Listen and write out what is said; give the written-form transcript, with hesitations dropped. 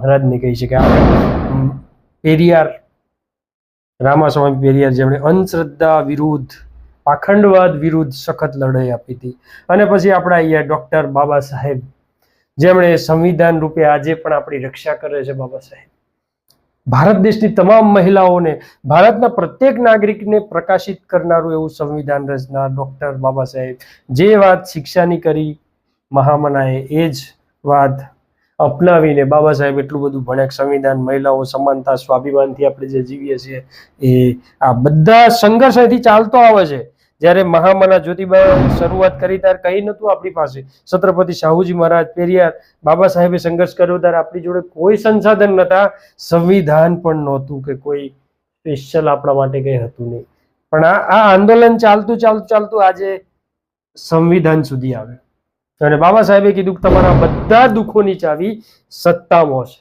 મહારાજને કહી શકાય. પેરિયાર, રામાસ્વામી પેરિયાર, જેમણે અંધશ્રદ્ધા વિરુદ્ધ, પાખંડવાદ વિરુદ્ધ સખત લડાઈ આપી હતી. અને પછી આપણા અહીંયા ડોક્ટર બાબા સાહેબ, જેમણે સંવિધાન રૂપે આજે પણ આપણી રક્ષા કરે છે. બાબા સાહેબ ભારત દેશની તમામ મહિલાઓને, ભારતના પ્રત્યેક નાગરિકને પ્રકાશિત કરનારું એવું સંવિધાન રચનાર ડોક્ટર બાબા સાહેબ. જે વાત શિક્ષાની કરી મહામનાએ, એ જ વાત અપનાવીને બાબા સાહેબ એટલું બધું ભણ્યા. સંવિધાન, મહિલાઓ, સમાનતા, સ્વાભિમાનથી આપણે જે જીવીએ છીએ, એ આ બધા સંઘર્ષ અહીંથી ચાલતો આવે છે. જ્યારે મહામના જ્યોતિબા શરૂઆત કરી ત્યારે કઈ નહોતું આપણી પાસે. છત્રપતિ શાહુજી મહારાજ, પેરિયાર, બાબા સાહેબે સંઘર્ષ કર્યો ત્યારે આપણી જોડે કોઈ સંસાધન નહોતા, સંવિધાન પણ નહોતું, કે કોઈ સ્પેશિયલ આપણા માટે કઈ હતું નહીં. પણ આ આંદોલન ચાલતું ચાલતું ચાલતું આજે સંવિધાન સુધી આવે. અને બાબા સાહેબે કીધું કે તમારા બધા દુઃખોની ચાવી સત્તામાં છે.